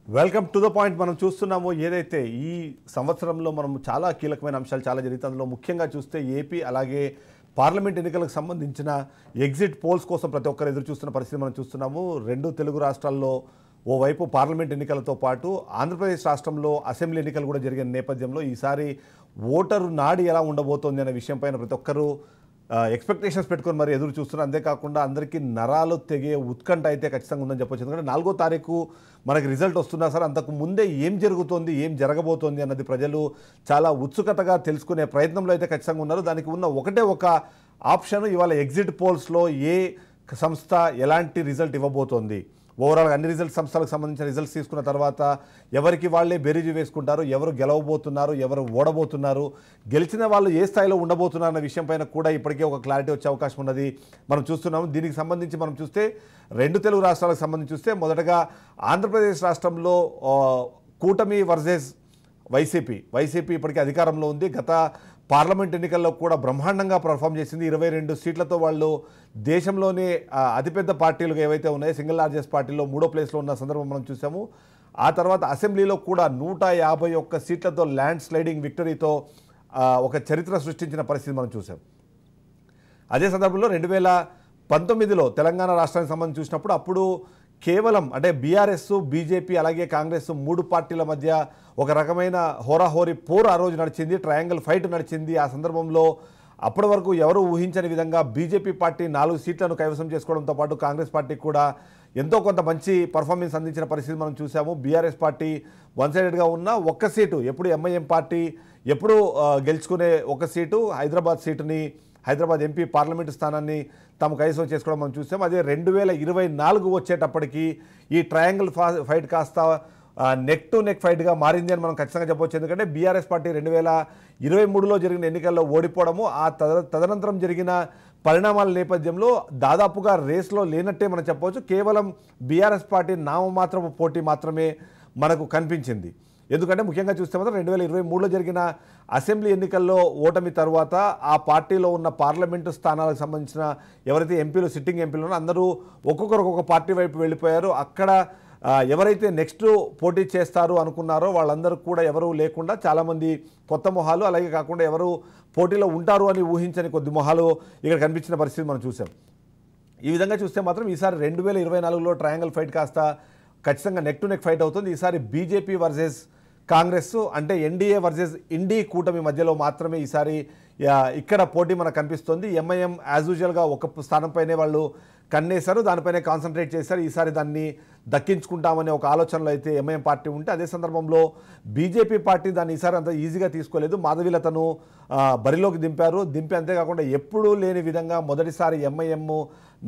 Welcome to the point. మనం చూస్తున్నాము ఏదైతే ఈ సంవత్సరంలో మనం చాలా కీలకమైన అంశాలు చాలా జరుగుతాయి. అందులో ముఖ్యంగా చూస్తే ఏపీ అలాగే పార్లమెంట్ ఎన్నికలకు సంబంధించిన ఎగ్జిట్ పోల్స్ కోసం ప్రతి ఒక్కరు ఎదురు చూస్తున్న పరిస్థితి మనం చూస్తున్నాము. రెండు తెలుగు రాష్ట్రాల్లో ఓవైపు పార్లమెంట్ ఎన్నికలతో పాటు ఆంధ్రప్రదేశ్ రాష్ట్రంలో అసెంబ్లీ ఎన్నికలు కూడా జరిగిన నేపథ్యంలో ఈసారి ఓటరు నాడి ఎలా ఉండబోతోంది అనే విషయం పైన ప్రతి ఒక్కరు ఎక్స్పెక్టేషన్స్ పెట్టుకొని మరి ఎదురు చూస్తున్నారు. అంతేకాకుండా అందరికీ నరాలు తెగే ఉత్కంఠ అయితే ఖచ్చితంగా ఉందని చెప్పొచ్చు. ఎందుకంటే 4వ తారీఖు మనకి రిజల్ట్ వస్తున్నా సార్, అంతకు ముందే ఏం జరుగుతోంది, ఏం జరగబోతోంది అన్నది ప్రజలు చాలా ఉత్సుకతగా తెలుసుకునే ప్రయత్నంలో అయితే ఖచ్చితంగా ఉన్నారు. దానికి ఉన్న ఒకటే ఒక ఆప్షన్, ఇవాళ ఎగ్జిట్ పోల్స్లో ఏ సంస్థ ఎలాంటి రిజల్ట్ ఇవ్వబోతోంది, ఓవరాల్గా అన్ని సంస్థలకు సంబంధించిన రిజల్ట్స్ తీసుకున్న తర్వాత ఎవరికి వాళ్ళే బెరీజు వేసుకుంటారు, ఎవరు గెలవబోతున్నారు, ఎవరు ఓడబోతున్నారు, గెలిచిన వాళ్ళు ఏ స్థాయిలో ఉండబోతున్నారు అన్న విషయం పైన కూడా ఇప్పటికే ఒక క్లారిటీ వచ్చే అవకాశం ఉన్నది మనం చూస్తున్నాము. దీనికి సంబంధించి మనం చూస్తే రెండు తెలుగు రాష్ట్రాలకు సంబంధించి చూస్తే మొదటగా ఆంధ్రప్రదేశ్ రాష్ట్రంలో కూటమి వర్సెస్ వైసీపీ ఇప్పటికే అధికారంలో ఉంది. గత పార్లమెంట్ ఎన్నికల్లో కూడా బ్రహ్మాండంగా పర్ఫామ్ చేసింది. 22 సీట్లతో వాళ్ళు దేశంలోనే అతిపెద్ద పార్టీలుగా ఏవైతే ఉన్నాయో సింగిల్ లార్జెస్ట్ పార్టీలో 3వ ప్లేస్లో ఉన్న సందర్భం మనం చూసాము. ఆ తర్వాత అసెంబ్లీలో కూడా 151 సీట్లతో ల్యాండ్ స్లైడింగ్ విక్టరీతో ఒక చరిత్ర సృష్టించిన పరిస్థితి మనం చూసాం. అదే సందర్భంలో 2019లో తెలంగాణ రాష్ట్రానికి సంబంధించి చూసినప్పుడు అప్పుడు కేవలం అంటే బీఆర్ఎస్, బీజేపీ అలాగే కాంగ్రెస్ 3 పార్టీల మధ్య ఒక రకమైన హోరాహోరీ పోరు ఆ రోజు నడిచింది, ట్రయాంగిల్ ఫైట్ నడిచింది. ఆ సందర్భంలో అప్పటి వరకు ఎవరు ఊహించని విధంగా బీజేపీ పార్టీ 4 సీట్లను కైవసం చేసుకోవడంతో పాటు కాంగ్రెస్ పార్టీ కూడా ఎంతో కొంత మంచి పర్ఫార్మెన్స్ అందించిన పరిస్థితి మనం చూసాము. బీఆర్ఎస్ పార్టీ వన్ సైడెడ్గా ఉన్న ఒక్క సీటు, ఎప్పుడు ఎంఐఎం పార్టీ ఎప్పుడు గెలుచుకునే ఒక సీటు, హైదరాబాద్ ఎంపీ పార్లమెంటు స్థానాన్ని తాము కైవసం చేసుకోవడం మనం చూసాం. అదే 2024 వచ్చేటప్పటికి ఈ ట్రయాంగిల్ ఫైట్ కాస్త నెక్ టు నెక్ ఫైట్గా మారింది అని మనం ఖచ్చితంగా చెప్పవచ్చు. ఎందుకంటే బీఆర్ఎస్ పార్టీ 2023లో జరిగిన ఎన్నికల్లో ఓడిపోవడము, ఆ తదనంతరం జరిగిన పరిణామాల నేపథ్యంలో దాదాపుగా రేస్లో లేనట్టే మనం చెప్పవచ్చు. కేవలం బీఆర్ఎస్ పార్టీ నామమాత్రపు పోటీ మాత్రమే మనకు కనిపించింది. ఎందుకంటే ముఖ్యంగా చూస్తే మాత్రం 2023లో జరిగిన అసెంబ్లీ ఎన్నికల్లో ఓటమి తర్వాత ఆ పార్టీలో ఉన్న పార్లమెంటు స్థానాలకు సంబంధించిన ఎవరైతే ఎంపీలు, సిట్టింగ్ ఎంపీలు ఉన్నారో అందరూ ఒక్కొక్కరు ఒక్కొక్క పార్టీ వైపు వెళ్ళిపోయారు. అక్కడ ఎవరైతే నెక్స్ట్ పోటీ చేస్తారు అనుకున్నారో వాళ్ళందరూ కూడా ఎవరూ లేకుండా చాలామంది కొత్త మొహాలు, అలాగే కాకుండా ఎవరు పోటీలో ఉంటారు అని ఊహించని కొద్ది మొహాలు ఇక్కడ కనిపించిన పరిస్థితి మనం చూసాం. ఈ విధంగా చూస్తే మాత్రం ఈసారి 2024లో ట్రయాంగిల్ ఫైట్ కాస్త ఖచ్చితంగా నెక్ టు నెక్ ఫైట్ అవుతుంది. ఈసారి బీజేపీ వర్సెస్ కాంగ్రెస్ అంటే ఎన్డీఏ వర్సెస్ ఇండీ కూటమి మధ్యలో మాత్రమే ఈసారి ఇక్కడ పోటీ మనకు కనిపిస్తుంది. ఎంఐఎం యాజ్ యూజువల్గా ఒక స్థానంపైనే వాళ్ళు కన్నేశారు, దానిపైనే కాన్సన్ట్రేట్ చేశారు. ఈసారి దాన్ని దక్కించుకుంటామనే ఒక ఆలోచనలో అయితే ఎంఐఎం పార్టీ ఉంటే, అదే సందర్భంలో బీజేపీ పార్టీ దాన్ని ఈసారి అంత ఈజీగా తీసుకోలేదు. మాధవీలతను బరిలోకి దింపి అంతేకాకుండా ఎప్పుడూ లేని విధంగా మొదటిసారి ఎంఐఎం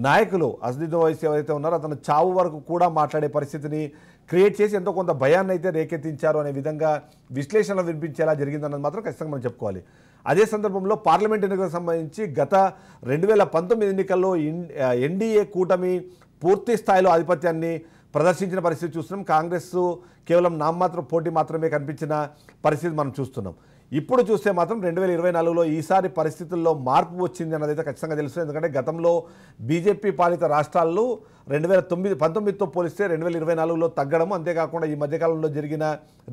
నాయకులు అసదుద్దీన్ ఓవైసీ ఎవరైతే ఉన్నారో అతను చావు వరకు కూడా మాట్లాడే పరిస్థితిని క్రియేట్ చేసి ఎంతో కొంత భయాన్ని అయితే రేకెత్తించారు అనే విధంగా విశ్లేషణలు వినిపించేలా జరిగిందన్నది మాత్రం ఖచ్చితంగా మనం చెప్పుకోవాలి. అదే సందర్భంలో పార్లమెంట్ ఎన్నికలకు సంబంధించి గత 2019 ఎన్నికల్లో ఎన్డీఏ కూటమి పూర్తి స్థాయిలో ఆధిపత్యాన్ని ప్రదర్శించిన పరిస్థితి చూస్తున్నాం. కాంగ్రెస్ కేవలం నామమాత్ర పోటీ మాత్రమే కనిపించిన పరిస్థితి మనం చూస్తున్నాం. ఇప్పుడు చూస్తే మాత్రం 2024లో ఈసారి పరిస్థితుల్లో మార్పు వచ్చింది అన్నది అయితే ఖచ్చితంగా తెలుస్తుంది. ఎందుకంటే గతంలో బీజేపీ పాలిత రాష్ట్రాల్లో 2019తో పోలిస్తే 2024లో తగ్గడం, అంతేకాకుండా ఈ మధ్యకాలంలో జరిగిన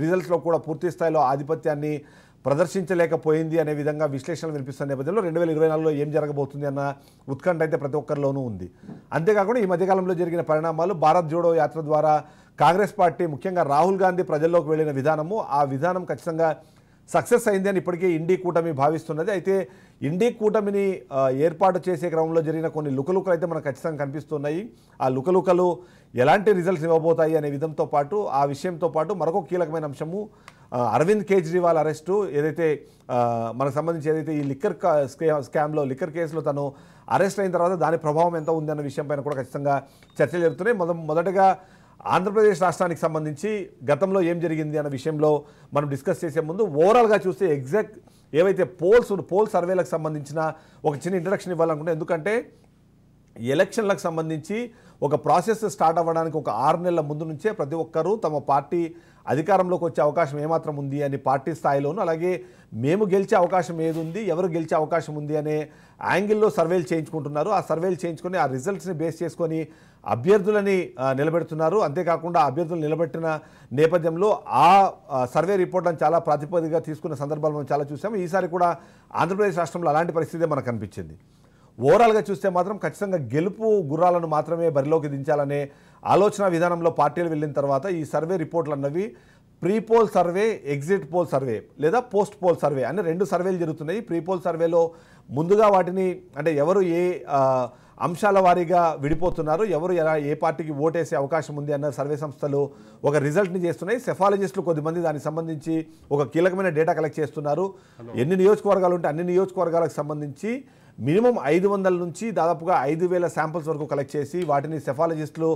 రిజల్ట్స్లో కూడా పూర్తి స్థాయిలో ఆధిపత్యాన్ని ప్రదర్శించలేకపోయింది అనే విధంగా విశ్లేషణలు వినిపిస్తున్న నేపథ్యంలో 2024లో ఏం జరగబోతుంది అన్న ఉత్కంఠ అయితే ప్రతి ఒక్కరిలోనూ ఉంది. అంతేకాకుండా ఈ మధ్యకాలంలో జరిగిన పరిణామాలు, భారత్ జోడో యాత్ర ద్వారా కాంగ్రెస్ పార్టీ ముఖ్యంగా రాహుల్ గాంధీ ప్రజల్లోకి వెళ్ళిన విధానము, ఆ విధానం ఖచ్చితంగా సక్సెస్ అయింది అని ఇప్పటికే ఇండీ కూటమి భావిస్తున్నది. అయితే ఇండీ కూటమిని ఏర్పాటు చేసే క్రమంలో జరిగిన కొన్ని లుకలుకలు అయితే మనకు ఖచ్చితంగా కనిపిస్తున్నాయి. ఆ లుకలుకలు ఎలాంటి రిజల్ట్స్ ఇవ్వబోతాయి అనే విధంతో పాటు, ఆ విషయంతో పాటు మరొక కీలకమైన అంశము అరవింద్ కేజ్రీవాల్ అరెస్టు, ఏదైతే మనకు సంబంధించి ఏదైతే ఈ లిక్కర్ స్కామ్లో లిక్కర్ కేసులో తను అరెస్ట్ అయిన తర్వాత దాని ప్రభావం ఎంత ఉంది అన్న విషయం పైన కూడా ఖచ్చితంగా చర్చలు జరుగుతున్నాయి. మొదటగా ఆంధ్రప్రదేశ్ రాష్ట్రానికి సంబంధించి గతంలో ఏం జరిగింది అన్న విషయంలో మనం డిస్కస్ చేసే ముందు ఓవరాల్గా చూస్తే ఎగ్జాక్ట్ ఏవైతే పోల్ సర్వేలకు సంబంధించిన ఒక చిన్న ఇంట్రడక్షన్ ఇవ్వాలనుకుంటే, ఎందుకంటే ఎలక్షన్లకు సంబంధించి ఒక ప్రాసెస్ స్టార్ట్ అవ్వడానికి ఒక 6 నెలల ముందు నుంచే ప్రతి ఒక్కరూ తమ పార్టీ అధికారంలోకి వచ్చే అవకాశం ఏమాత్రం ఉంది అని పార్టీ స్థాయిలోనూ, అలాగే మేము గెలిచే అవకాశం ఏది ఉంది, ఎవరు గెలిచే అవకాశం ఉంది అనే యాంగిల్లో సర్వేలు చేయించుకుంటున్నారు. ఆ సర్వేలు చేయించుకొని ఆ రిజల్ట్స్ని బేస్ చేసుకొని అభ్యర్థులని నిలబెడుతున్నారు. అంతేకాకుండా అభ్యర్థులు నిలబెట్టిన నేపథ్యంలో ఆ సర్వే రిపోర్ట్లను చాలా ప్రాతిపదికగా తీసుకున్న సందర్భాలు మనం చాలా చూసాము. ఈసారి కూడా ఆంధ్రప్రదేశ్ రాష్ట్రంలో అలాంటి పరిస్థితే మనకు కనిపించింది. ఓవరాల్గా చూస్తే మాత్రం ఖచ్చితంగా గెలుపు గుర్రాలను మాత్రమే బరిలోకి దించాలనే ఆలోచన విధానంలో పార్టీలు వెళ్ళిన తర్వాత ఈ సర్వే రిపోర్ట్లు అన్నవి pre poll survey, exit poll survey లేదా పోస్ట్ పోల్ సర్వే అని 2 సర్వేలు జరుగుతున్నాయి. ప్రీ పోల్ సర్వేలో ముందుగా వాటిని అంటే ఎవరు ఏ అంశాల వారీగా విడిపోతున్నారు, ఎవరు ఎలా ఏ పార్టీకి ఓటేసే అవకాశం ఉంది అన్న సర్వే సంస్థలు ఒక రిజల్ట్ని చేస్తున్నాయి. సెఫాలజిస్టులు కొద్దిమంది దానికి సంబంధించి ఒక కీలకమైన డేటా కలెక్ట్ చేస్తున్నారు. ఎన్ని నియోజకవర్గాలు ఉంటే అన్ని నియోజకవర్గాలకు సంబంధించి మినిమం 500 నుంచి దాదాపుగా 5000 శాంపిల్స్ వరకు కలెక్ట్ చేసి వాటిని సెఫాలజిస్టులు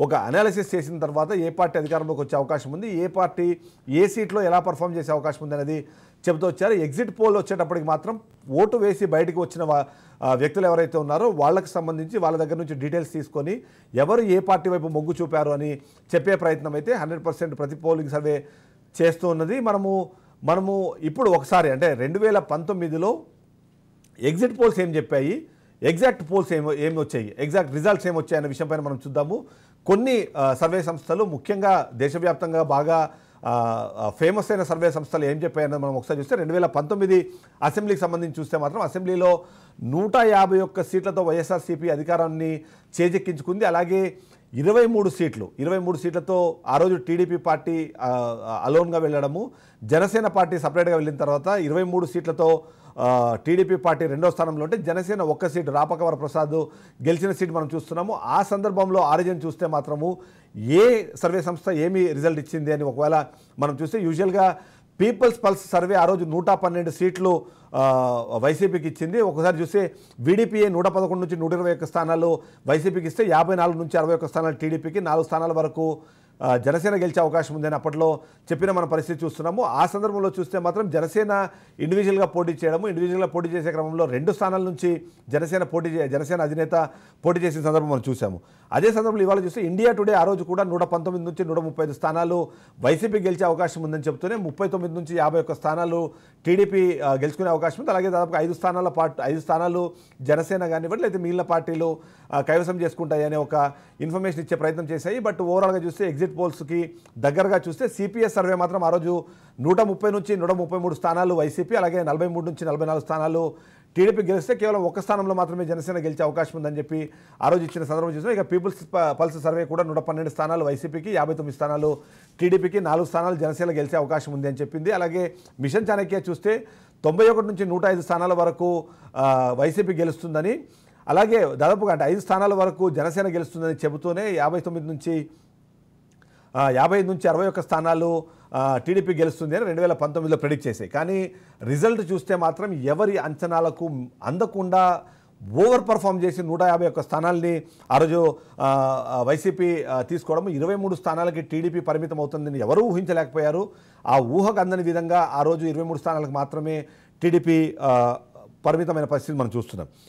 ఒక అనాలిసిస్ చేసిన తర్వాత ఏ పార్టీ అధికారంలోకి వచ్చే అవకాశం ఉంది, ఏ పార్టీ ఏ సీట్లో ఎలా పర్ఫామ్ చేసే అవకాశం ఉంది అనేది చెబుతూ వచ్చారు. ఎగ్జిట్ పోల్ వచ్చేటప్పటికి మాత్రం ఓటు వేసి బయటకు వచ్చిన వ్యక్తులు ఎవరైతే ఉన్నారో వాళ్ళకి సంబంధించి వాళ్ళ దగ్గర నుంచి డీటెయిల్స్ తీసుకొని ఎవరు ఏ పార్టీ వైపు మొగ్గు చూపారు అని చెప్పే ప్రయత్నం అయితే 100% ప్రతి పోలింగ్ సర్వే చేస్తూ ఉన్నది. మనము ఇప్పుడు ఒకసారి అంటే 2019లో ఎగ్జిట్ పోల్స్ ఏం చెప్పాయి, ఎగ్జాక్ట్ పోల్స్ ఏమి వచ్చాయి, ఎగ్జాక్ట్ రిజల్ట్స్ ఏమి వచ్చాయి అనే విషయంపైన మనం చూద్దాము. కొన్ని సర్వే సంస్థలు ముఖ్యంగా దేశవ్యాప్తంగా బాగా ఫేమస్ అయిన సర్వే సంస్థలు ఏం చెప్పాయని మనం ఒకసారి చూస్తే 2019 అసెంబ్లీకి సంబంధించి చూస్తే మాత్రం అసెంబ్లీలో 151 సీట్లతో వైఎస్ఆర్సీపీ అధికారాన్ని చేజెక్కించుకుంది. అలాగే 23 సీట్లతో ఆ రోజు టీడీపీ పార్టీ అలోన్గా వెళ్ళడము, జనసేన పార్టీ సపరేట్గా వెళ్ళిన తర్వాత 23 సీట్లతో టీడీపీ పార్టీ 2వ స్థానంలో ఉంటే జనసేన 1 సీటు రాపక వరప్రసాద్ గెలిచిన సీటు మనం చూస్తున్నాము. ఆ సందర్భంలో ఆరిజిన్ చూస్తే మాత్రము ఏ సర్వే సంస్థ ఏమి రిజల్ట్ ఇచ్చింది అని ఒకవేళ మనం చూస్తే యూజువల్గా పీపుల్స్ పల్స్ సర్వే ఆ రోజు 112 సీట్లు వైసీపీకి ఇచ్చింది. ఒకసారి చూస్తే వీడీపీఏ 111 నుంచి 121 స్థానాలు వైసీపీకి ఇస్తే 54 నుంచి 61 స్థానాలు టీడీపీకి, 4 స్థానాల వరకు జనసేన గెలిచే అవకాశం ఉందని అప్పట్లో చెప్పిన మన పరిస్థితి చూస్తున్నాము. ఆ సందర్భంలో చూస్తే మాత్రం జనసేన ఇండివిజువల్గా పోటీ చేసే క్రమంలో 2 స్థానాల నుంచి జనసేన అధినేత పోటీ చేసిన సందర్భం మనం చూసాము. అదే సందర్భంలో ఇవాళ చూస్తే ఇండియా టుడే ఆ రోజు కూడా 119 నుంచి 135 స్థానాలు వైసీపీ గెలిచే అవకాశం ఉందని చెప్తూనే 39 నుంచి 51 స్థానాలు టీడీపీ గెలుచుకునే అవకాశం ఉంది. అలాగే దాదాపు 5 స్థానాలు జనసేన కానివ్వండి లేదా మిగిలిన పార్టీలు కైవసం చేసుకుంటాయనే ఒక ఇన్ఫర్మేషన్ ఇచ్చే ప్రయత్నం చేశాయి. బట్ ఓవరాల్గా చూస్తే ఎగ్జిట్ పోల్స్కి దగ్గరగా చూస్తే సిపిఎస్ సర్వే మాత్రం ఆ రోజు 130 నుంచి 133 స్థానాలు వైసీపీ, అలాగే 43 నుంచి 44 స్థానాలు టీడీపీ గెలిస్తే కేవలం 1 స్థానంలో మాత్రమే జనసేన గెలిచే అవకాశం ఉందని చెప్పి ఆ రోజు ఇచ్చిన సందర్భం చూసినా. ఇక పీపుల్స్ పల్స్ సర్వే కూడా 112 స్థానాలు వైసీపీకి, 59 స్థానాలు టీడీపీకి, 4 స్థానాలు జనసేన గెలిచే అవకాశం ఉంది అని చెప్పింది. అలాగే మిషన్ చాణక్య చూస్తే 91 నుంచి 105 స్థానాల వరకు వైసీపీ గెలుస్తుందని, అలాగే దాదాపుగా అంటే 5 స్థానాల వరకు జనసేన గెలుస్తుందని చెబుతూనే 59 నుంచి 61 స్థానాలు టీడీపీ గెలుస్తుంది అని 2019లో ప్రెడిక్ట్ చేశాయి. కానీ రిజల్ట్ చూస్తే మాత్రం ఎవరి అంచనాలకు అందకుండా ఓవర్ పర్ఫామ్ చేసి 151 స్థానాల్ని ఆ రోజు వైసీపీ తీసుకోవడం, 23 స్థానాలకి టీడీపీ పరిమితం అవుతుందని ఎవరూ ఊహించలేకపోయారు. ఆ ఊహకు అందని విధంగా ఆ రోజు 23 స్థానాలకు మాత్రమే టీడీపీ పరిమితమైన పరిస్థితి మనం చూస్తున్నాం.